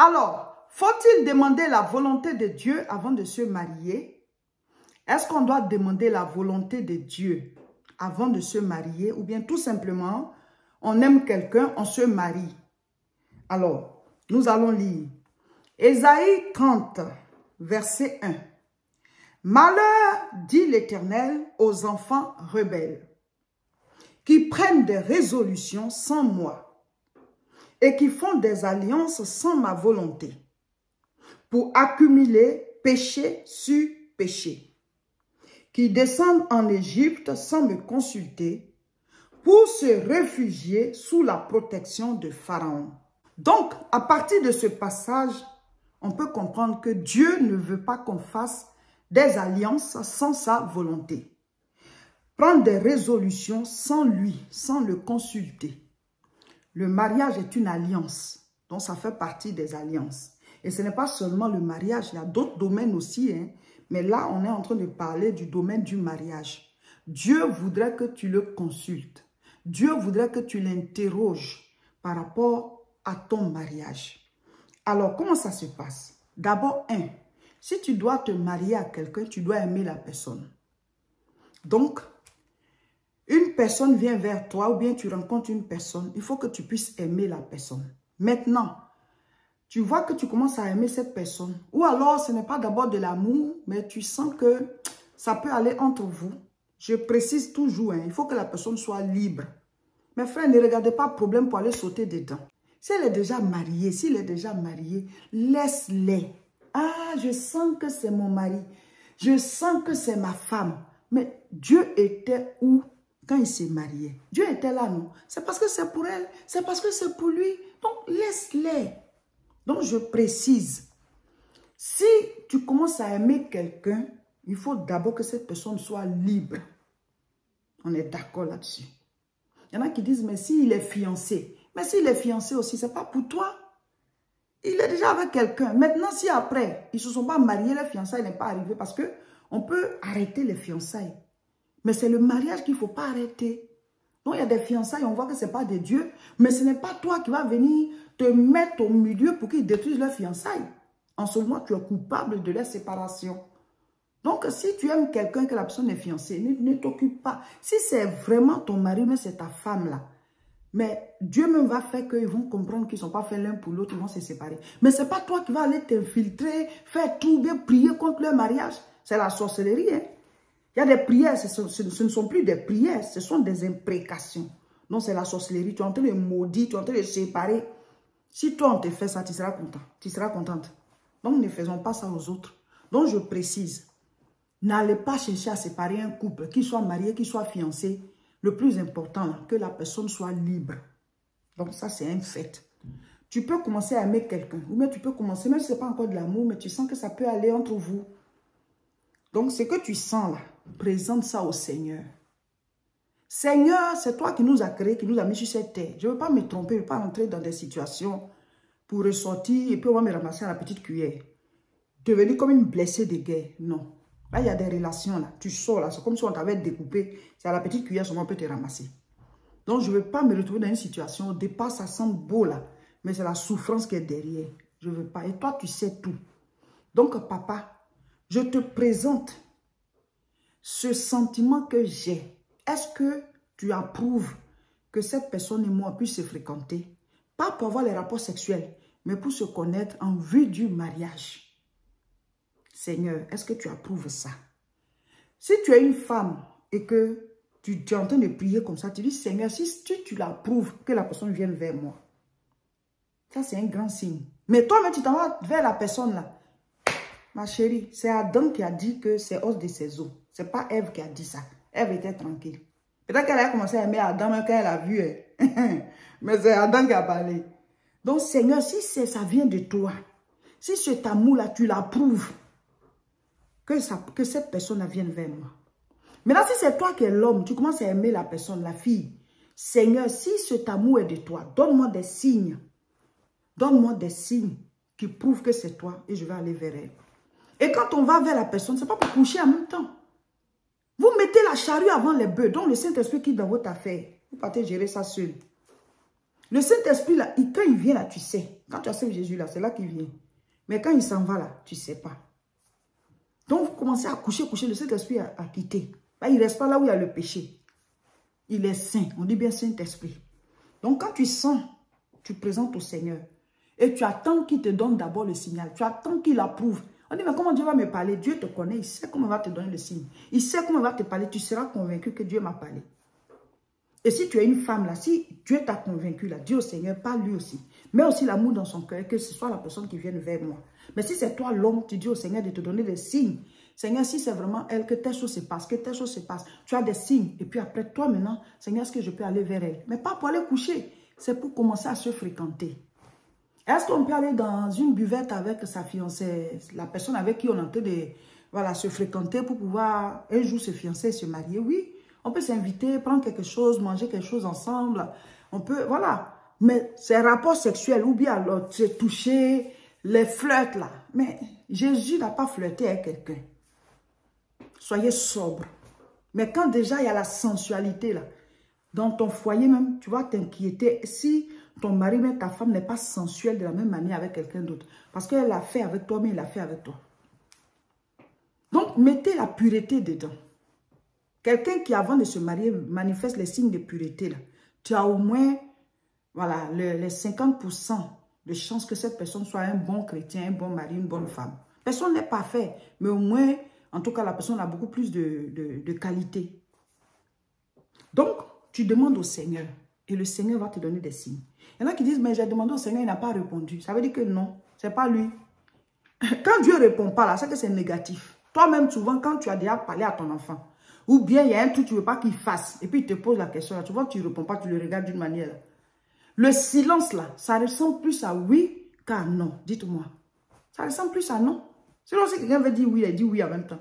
Alors, faut-il demander la volonté de Dieu avant de se marier? Est-ce qu'on doit demander la volonté de Dieu avant de se marier? Ou bien tout simplement, on aime quelqu'un, on se marie? Alors, nous allons lire. Ésaïe 30, verset 1. Malheur, dit l'Éternel, aux enfants rebelles, qui prennent des résolutions sans moi et qui font des alliances sans ma volonté, pour accumuler péché sur péché, qui descendent en Égypte sans me consulter, pour se réfugier sous la protection de Pharaon. Donc, à partir de ce passage, on peut comprendre que Dieu ne veut pas qu'on fasse des alliances sans sa volonté. Prendre des résolutions sans lui, sans le consulter. Le mariage est une alliance, donc ça fait partie des alliances. Et ce n'est pas seulement le mariage, il y a d'autres domaines aussi, hein. Mais là, on est en train de parler du domaine du mariage. Dieu voudrait que tu le consultes. Dieu voudrait que tu l'interroges par rapport à ton mariage. Alors, comment ça se passe? D'abord, si tu dois te marier à quelqu'un, tu dois aimer la personne. Donc, une personne vient vers toi ou bien tu rencontres une personne, il faut que tu puisses aimer la personne. Maintenant, tu vois que tu commences à aimer cette personne. Ou alors, ce n'est pas d'abord de l'amour, mais tu sens que ça peut aller entre vous. Je précise toujours, il faut que la personne soit libre. Mes frères, ne regardez pas le problème pour aller sauter dedans. Si elle est déjà mariée, s'il est déjà marié, laisse-les. Ah, je sens que c'est mon mari. Je sens que c'est ma femme. Mais Dieu était où quand il s'est marié? Dieu était là, non? C'est parce que c'est pour elle. C'est parce que c'est pour lui. Donc, laisse-les. Donc, je précise. Si tu commences à aimer quelqu'un, il faut d'abord que cette personne soit libre. On est d'accord là-dessus. Il y en a qui disent, mais s'il est fiancé. Mais s'il est fiancé aussi, ce n'est pas pour toi. Il est déjà avec quelqu'un. Maintenant, si après, ils ne se sont pas mariés, le fiançailles n'est pas arrivé parce qu'on peut arrêter les fiançailles. Mais c'est le mariage qu'il ne faut pas arrêter. Donc, il y a des fiançailles, on voit que ce n'est pas de Dieu. Mais ce n'est pas toi qui vas venir te mettre au milieu pour qu'ils détruisent leurs fiançailles. En ce moment, tu es coupable de leur séparation. Donc, si tu aimes quelqu'un que la personne est fiancée, ne t'occupe pas. Si c'est vraiment ton mari, mais c'est ta femme là. Mais Dieu même va faire qu'ils vont comprendre qu'ils ne sont pas faits l'un pour l'autre, ils vont se séparer. Mais ce n'est pas toi qui vas aller t'infiltrer, faire tout, bien prier contre leur mariage. C'est la sorcellerie. Hein? Il y a des prières, ce ne sont plus des prières, ce sont des imprécations. Donc c'est la sorcellerie, tu es en train de maudire, tu es en train de séparer. Si toi on te fait ça, tu seras content, tu seras contente. Donc ne faisons pas ça aux autres. Donc je précise, n'allez pas chercher à séparer un couple, qu'il soit marié, qu'il soit fiancé. Le plus important, que la personne soit libre. Donc ça, c'est un fait. Tu peux commencer à aimer quelqu'un. Ou même tu peux commencer, même si ce n'est pas encore de l'amour, mais tu sens que ça peut aller entre vous. Donc ce que tu sens là, présente ça au Seigneur. Seigneur, c'est toi qui nous as créés, qui nous as mis sur cette terre. Je ne veux pas me tromper, je ne veux pas entrer dans des situations pour ressortir et puis on va me ramasser à la petite cuillère. Devenir comme une blessée de guerre. Non. Là, il y a des relations, là. Tu sors, là. C'est comme si on t'avait découpé. C'est à la petite cuillère, seulement on peut te ramasser. Donc, je ne veux pas me retrouver dans une situation. Au départ, ça semble beau, là. Mais c'est la souffrance qui est derrière. Je ne veux pas. Et toi, tu sais tout. Donc, papa, je te présente ce sentiment que j'ai. Est-ce que tu approuves que cette personne et moi puissent se fréquenter? Pas pour avoir les rapports sexuels, mais pour se connaître en vue du mariage. Seigneur, est-ce que tu approuves ça? Si tu es une femme et que tu es en train de prier comme ça, tu dis, Seigneur, si tu l'approuves, que la personne vienne vers moi. Ça, c'est un grand signe. Mais toi-même, tu t'en vas vers la personne là. Ma chérie, c'est Adam qui a dit que c'est os de ses os. Ce n'est pas Ève qui a dit ça. Ève était tranquille. Peut-être qu'elle a commencé à aimer Adam quand elle a vu. Mais c'est Adam qui a parlé. Donc, Seigneur, si ça vient de toi, si cet amour-là, tu l'approuves, que cette personne vienne vers moi. Maintenant, si c'est toi qui es l'homme, tu commences à aimer la personne, la fille. Seigneur, si cet amour est de toi, donne-moi des signes. Donne-moi des signes qui prouvent que c'est toi et je vais aller vers elle. Et quand on va vers la personne, ce n'est pas pour coucher en même temps. Vous mettez la charrue avant les bœufs, donc le Saint-Esprit qui est dans votre affaire. Vous partez gérer ça seul. Le Saint-Esprit, là, quand il vient là, tu sais. Quand tu acceptes Jésus là, c'est là qu'il vient. Mais quand il s'en va là, tu ne sais pas. Donc, vous commencez à coucher, le Saint-Esprit a quitté. Là, il ne reste pas là où il y a le péché. Il est saint. On dit bien Saint-Esprit. Donc, quand tu sens, tu présentes au Seigneur. Et tu attends qu'il te donne d'abord le signal. Tu attends qu'il approuve. On dit, mais comment Dieu va me parler? Dieu te connaît. Il sait comment il va te donner le signe. Il sait comment il va te parler. Tu seras convaincu que Dieu m'a parlé. Et si tu es une femme là, si Dieu t'a convaincu là, dis au Seigneur, parle lui aussi. Mets aussi l'amour dans son cœur, que ce soit la personne qui vienne vers moi. Mais si c'est toi l'homme, tu dis au Seigneur de te donner des signes. Seigneur, si c'est vraiment elle, que telle chose se passe, que telle chose se passe. Tu as des signes. Et puis après, toi maintenant, Seigneur, est-ce que je peux aller vers elle? Mais pas pour aller coucher. C'est pour commencer à se fréquenter. Est-ce qu'on peut aller dans une buvette avec sa fiancée, la personne avec qui on est en train de se fréquenter pour pouvoir un jour se fiancer et se marier? Oui, on peut s'inviter, prendre quelque chose, manger quelque chose ensemble. On peut, voilà. Mais ces rapports sexuels ou bien alors se toucher, les flirts là. Mais Jésus n'a pas flirté avec quelqu'un. Soyez sobre. Mais quand déjà il y a la sensualité là, dans ton foyer même, tu vas t'inquiéter si ton mari, même ta femme n'est pas sensuelle de la même manière avec quelqu'un d'autre. Parce qu'elle l'a fait avec toi, mais il l'a fait avec toi. Donc, mettez la pureté dedans. Quelqu'un qui, avant de se marier, manifeste les signes de pureté, là, tu as au moins, voilà, les 50% de chances que cette personne soit un bon chrétien, un bon mari, une bonne femme. Personne n'est parfait, mais au moins, en tout cas, la personne a beaucoup plus de qualité. Donc, tu demandes au Seigneur et le Seigneur va te donner des signes. Il y en a qui disent, mais j'ai demandé au Seigneur, il n'a pas répondu. Ça veut dire que non, ce n'est pas lui. Quand Dieu ne répond pas là, c'est que c'est négatif. Toi-même, souvent, quand tu as déjà parlé à ton enfant, ou bien il y a un truc que tu ne veux pas qu'il fasse, et puis il te pose la question, là, tu vois, tu ne réponds pas, tu le regardes d'une manière. Là. Le silence là, ça ressemble plus à oui qu'à non. Dites-moi. Ça ressemble plus à non. Sinon, si quelqu'un veut dire oui, il dit oui en même temps.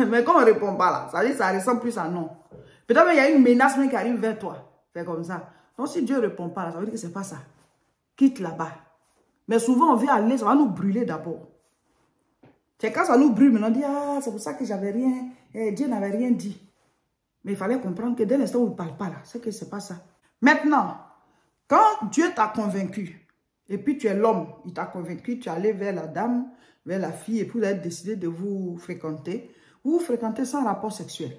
Mais quand on ne répond pas là, ça veut dire que ça ressemble plus à non. Peut-être qu'il y a une menace qui arrive vers toi. C'est comme ça. Donc, si Dieu ne répond pas là, ça veut dire que ce n'est pas ça. Quitte là-bas. Mais souvent, on veut aller, ça va nous brûler d'abord. C'est quand ça nous brûle, maintenant on dit, ah, c'est pour ça que j'avais rien, Dieu n'avait rien dit. Mais il fallait comprendre que dès l'instant où il ne parle pas là, c'est que ce n'est pas ça. Maintenant, quand Dieu t'a convaincu, et puis tu es l'homme, il t'a convaincu, tu es allé vers la dame, vers la fille, et puis vous avez décidé de vous fréquenter sans rapport sexuel.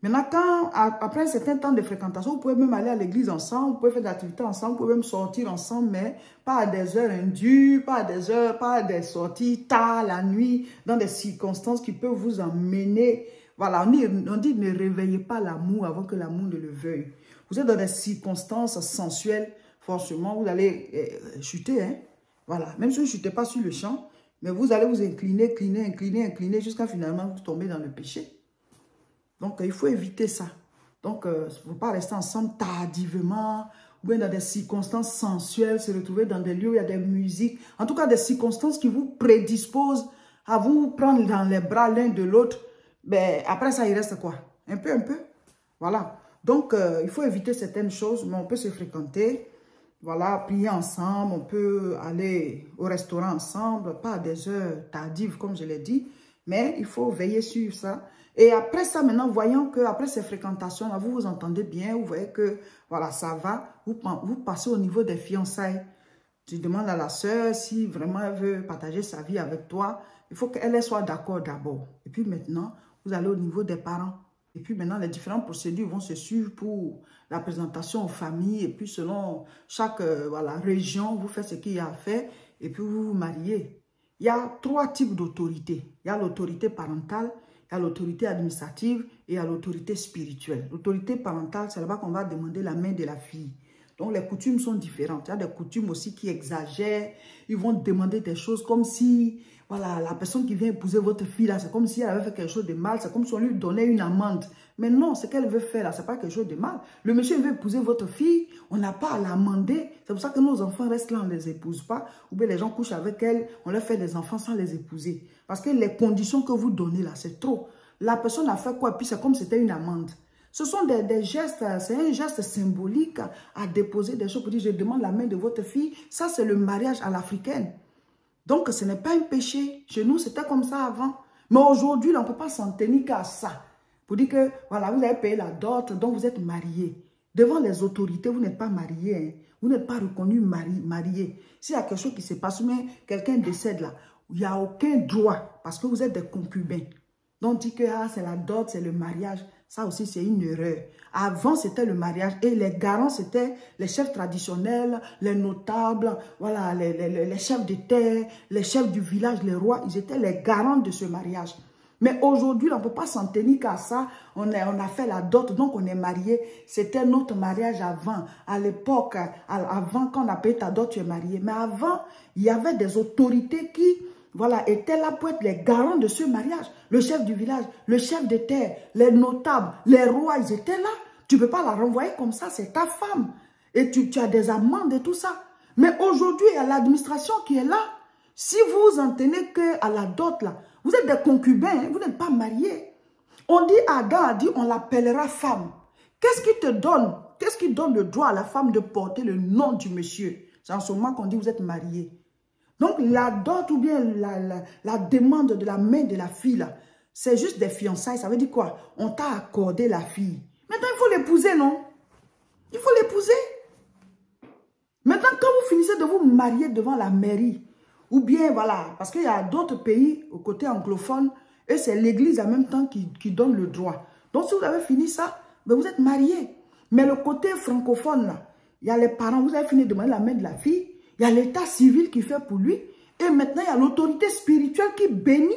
Maintenant, après un certain temps de fréquentation, vous pouvez même aller à l'église ensemble, vous pouvez faire des activités ensemble, vous pouvez même sortir ensemble, mais pas à des heures indues, pas à des sorties tard, la nuit, dans des circonstances qui peuvent vous emmener. Voilà, on dit ne réveillez pas l'amour avant que l'amour ne le veuille. Vous êtes dans des circonstances sensuelles, forcément, vous allez chuter, hein. Voilà, même si vous ne chutez pas sur le champ, mais vous allez vous incliner, incliner, jusqu'à finalement vous tomber dans le péché. Donc, il faut éviter ça. Donc, il ne faut pas rester ensemble tardivement, ou bien dans des circonstances sensuelles, se retrouver dans des lieux où il y a des musiques. En tout cas, des circonstances qui vous prédisposent à vous prendre dans les bras l'un de l'autre. Ben, après ça, il reste quoi? Un peu. Voilà. Donc, il faut éviter certaines choses, mais on peut se fréquenter. Voilà, prier ensemble, on peut aller au restaurant ensemble, pas à des heures tardives, comme je l'ai dit. Mais il faut veiller sur ça. Et après ça, maintenant, voyant qu'après ces fréquentations-là, vous vous entendez bien, vous voyez que, voilà, ça va, vous passez au niveau des fiançailles. Tu demandes à la sœur si vraiment elle veut partager sa vie avec toi. Il faut qu'elle soit d'accord d'abord. Et puis maintenant, vous allez au niveau des parents. Et puis maintenant, les différentes procédures vont se suivre pour la présentation aux familles. Et puis selon chaque voilà, région, vous faites ce qu'il y a à faire. Et puis vous vous mariez. Il y a 3 types d'autorité. Il y a l'autorité parentale, il y a l'autorité administrative et il y a l'autorité spirituelle. L'autorité parentale, c'est là-bas qu'on va demander la main de la fille. Donc les coutumes sont différentes. Il y a des coutumes aussi qui exagèrent. Ils vont demander des choses comme si, voilà, la personne qui vient épouser votre fille, là, c'est comme si elle avait fait quelque chose de mal. C'est comme si on lui donnait une amende. Mais non, ce qu'elle veut faire, là, ce n'est pas quelque chose de mal. Le monsieur veut épouser votre fille, on n'a pas à l'amender. C'est pour ça que nos enfants restent là, on ne les épouse pas. Ou bien les gens couchent avec elles, on leur fait des enfants sans les épouser. Parce que les conditions que vous donnez, là, c'est trop. La personne a fait quoi? Puis c'est comme si c'était une amende. Ce sont des gestes, c'est un geste symbolique à déposer des choses pour dire je demande la main de votre fille. Ça, c'est le mariage à l'africaine. Donc, ce n'est pas un péché. Chez nous, c'était comme ça avant. Mais aujourd'hui, on ne peut pas s'en tenir qu'à ça. Pour dire que, voilà, vous avez payé la dot, donc vous êtes mariés. Devant les autorités, vous n'êtes pas marié. Hein. Vous n'êtes pas reconnu marié. S'il y a quelque chose qui se passe, mais quelqu'un décède là, il n'y a aucun droit parce que vous êtes des concubins. Donc, on dit que ah, c'est la dot, c'est le mariage. Ça aussi, c'est une erreur. Avant, c'était le mariage et les garants, c'était les chefs traditionnels, les notables, voilà, les chefs de terre, les chefs du village, les rois. Ils étaient les garants de ce mariage. Mais aujourd'hui, on ne peut pas s'en tenir qu'à ça. On a fait la dot, donc on est marié. C'était notre mariage avant. À l'époque, avant, quand on a payé ta dot, tu es marié. Mais avant, il y avait des autorités qui, voilà, étaient là pour être les garants de ce mariage. Le chef du village, le chef de terre, les notables, les rois, ils étaient là. Tu ne peux pas la renvoyer comme ça, c'est ta femme. Et tu as des amendes et tout ça. Mais aujourd'hui, il y a l'administration qui est là. Si vous en tenez qu'à la dot, là, vous êtes des concubins, hein, vous n'êtes pas mariés. On dit, Adam a dit, on l'appellera femme. Qu'est-ce qui te donne? Qu'est-ce qui donne le droit à la femme de porter le nom du monsieur? C'est en ce moment qu'on dit, vous êtes mariés. Donc, la dot ou bien la demande de la main de la fille, là, c'est juste des fiançailles. Ça veut dire quoi? On t'a accordé la fille. Maintenant, il faut l'épouser, non? Il faut l'épouser. Maintenant, quand vous finissez de vous marier devant la mairie, ou bien, voilà, parce qu'il y a d'autres pays, au côté anglophone, et c'est l'église en même temps qui donne le droit. Donc, si vous avez fini ça, ben vous êtes mariés. Mais le côté francophone, là, il y a les parents, vous avez fini de demander la main de la fille, il y a l'état civil qui fait pour lui, et maintenant, il y a l'autorité spirituelle qui bénit,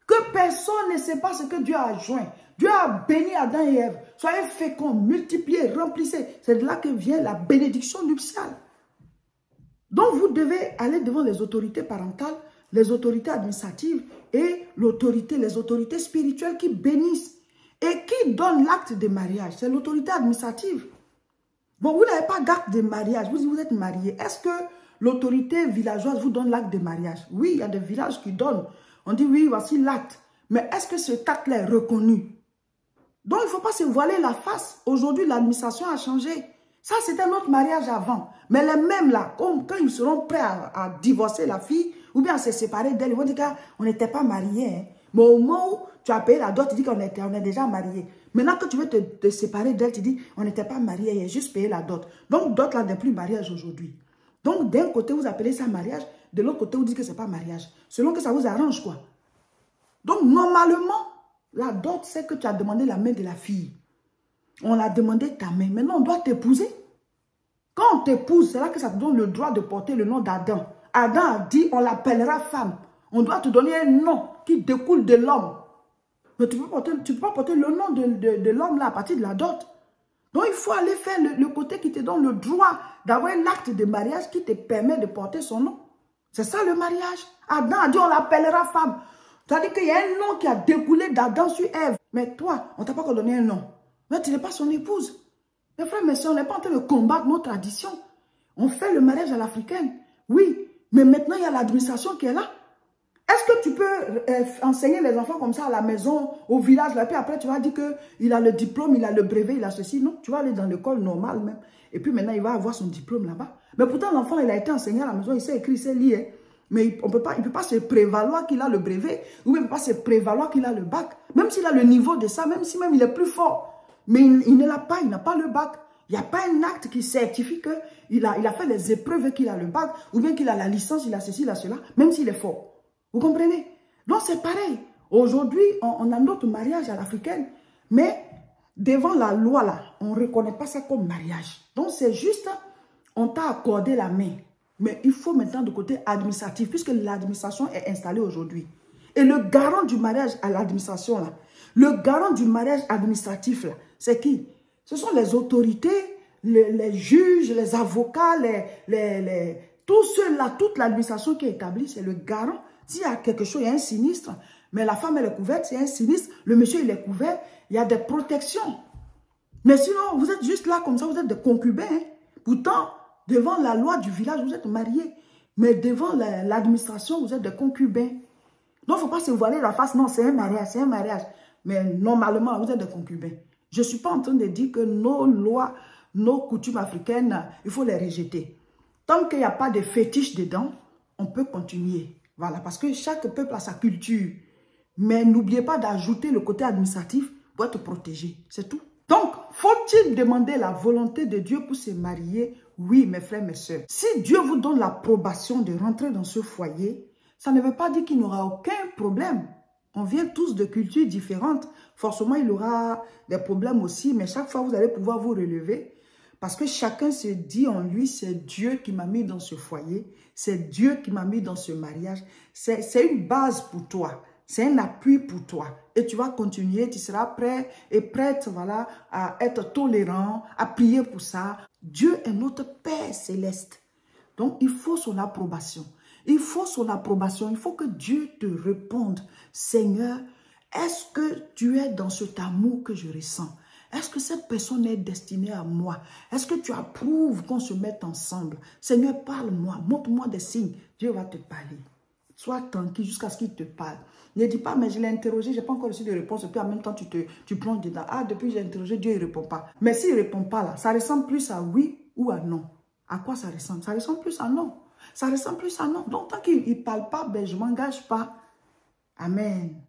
que personne ne sait pas ce que Dieu a joint. Dieu a béni Adam et Ève. Soyez féconds, multipliez, remplissez. C'est de là que vient la bénédiction nuptiale. Donc, vous devez aller devant les autorités parentales, les autorités administratives et les autorités spirituelles qui bénissent et qui donnent l'acte de mariage. C'est l'autorité administrative. Bon, vous n'avez pas d'acte de mariage, vous êtes marié. Est-ce que l'autorité villageoise vous donne l'acte de mariage? Oui, il y a des villages qui donnent. On dit oui, voici l'acte. Mais est-ce que cet acte-là est reconnu? Donc, il ne faut pas se voiler la face. Aujourd'hui, l'administration a changé. Ça, c'était notre mariage avant. Mais les mêmes là, quand ils seront prêts à divorcer la fille, ou bien à se séparer d'elle, ils vont dire qu'on n'était pas mariés. Hein. Mais au moment où tu as payé la dot, tu dis qu'on est déjà mariés. Maintenant que tu veux te séparer d'elle, tu dis on n'était pas mariés, il a juste payé la dot. Donc, dot là n'est plus mariage aujourd'hui. Donc, d'un côté, vous appelez ça mariage, de l'autre côté, vous dites que ce n'est pas mariage. Selon que ça vous arrange, quoi. Donc, normalement, la dot, c'est que tu as demandé la main de la fille. On a demandé ta main. Maintenant, on doit t'épouser. Quand on t'épouse, c'est là que ça te donne le droit de porter le nom d'Adam. Adam a dit, on l'appellera femme. On doit te donner un nom qui découle de l'homme. Mais tu ne peux pas porter le nom de l'homme là à partir de la dot. Donc, il faut aller faire le côté qui te donne le droit d'avoir un acte de mariage qui te permet de porter son nom. C'est ça le mariage. Adam a dit, on l'appellera femme. C'est-à-dire qu'il y a un nom qui a découlé d'Adam sur Ève. Mais toi, on ne t'a pas encore donné un nom. Mais tu n'es pas son épouse. Mes frères, mes soeurs, on n'est pas en train de combattre nos traditions. On fait le mariage à l'africaine. Oui, mais maintenant, il y a l'administration qui est là. Est-ce que tu peux enseigner les enfants comme ça à la maison, au village, là, puis après, tu vas dire qu'il a le diplôme, il a le brevet, il a ceci. Non, tu vas aller dans l'école normale même. Et puis maintenant, il va avoir son diplôme là-bas. Mais pourtant, l'enfant, il a été enseigné à la maison, il sait écrire, il sait lire. Mais il ne peut pas se prévaloir qu'il a le brevet, ou même il ne peut pas se prévaloir qu'il a le bac. Même s'il a le niveau de ça, même si même il est plus fort. Mais il ne l'a pas, il n'a pas le bac. Il n'y a pas un acte qui certifie qu'il a fait les épreuves et qu'il a le bac, ou bien qu'il a la licence, il a ceci, il a cela, même s'il est fort. Vous comprenez? Donc c'est pareil. Aujourd'hui, on a notre mariage à l'africaine, mais devant la loi, là, on ne reconnaît pas ça comme mariage. Donc c'est juste, on t'a accordé la main. Mais il faut maintenant de côté administratif, puisque l'administration est installée aujourd'hui. Et le garant du mariage à l'administration, là, le garant du mariage administratif, là, c'est qui? Ce sont les autorités, les juges, les avocats, tous ceux-là, toute l'administration qui est établie, c'est le garant. S'il y a quelque chose, il y a un sinistre, mais la femme elle est couverte, c'est un sinistre, le monsieur il est couvert, il y a des protections. Mais sinon, vous êtes juste là comme ça, vous êtes des concubins. Hein. Pourtant, devant la loi du village, vous êtes mariés. Mais devant l'administration, vous êtes des concubins. Donc, il ne faut pas se voiler la face. Non, c'est un mariage, c'est un mariage. Mais normalement, vous êtes des concubins. Je ne suis pas en train de dire que nos lois, nos coutumes africaines, il faut les rejeter. Tant qu'il n'y a pas de fétiche dedans, on peut continuer. Voilà, parce que chaque peuple a sa culture. Mais n'oubliez pas d'ajouter le côté administratif pour être protégé. C'est tout. Donc, faut-il demander la volonté de Dieu pour se marier? Oui, mes frères, mes sœurs. Si Dieu vous donne l'approbation de rentrer dans ce foyer, ça ne veut pas dire qu'il n'y aura aucun problème. On vient tous de cultures différentes. Forcément, il y aura des problèmes aussi, mais chaque fois, vous allez pouvoir vous relever. Parce que chacun se dit en lui, c'est Dieu qui m'a mis dans ce foyer. C'est Dieu qui m'a mis dans ce mariage. C'est une base pour toi. C'est un appui pour toi. Et tu vas continuer, tu seras prêt et prête, voilà, à être tolérant, à prier pour ça. Dieu est notre Père céleste. Donc, il faut son approbation. Il faut son approbation. Il faut que Dieu te réponde. Seigneur, est-ce que tu es dans cet amour que je ressens? Est-ce que cette personne est destinée à moi? Est-ce que tu approuves qu'on se mette ensemble? Seigneur, parle-moi, montre-moi des signes. Dieu va te parler. Sois tranquille jusqu'à ce qu'il te parle. Ne dis pas, mais je l'ai interrogé, je n'ai pas encore reçu de réponse. Et puis en même temps, tu plonges dedans. Ah, depuis que j'ai interrogé, Dieu ne répond pas. Mais s'il ne répond pas là, ça ressemble plus à oui ou à non. À quoi ça ressemble? Ça ressemble plus à non. Ça ressemble plus à non. Donc tant qu'il ne parle pas, ben, je ne m'engage pas. Amen.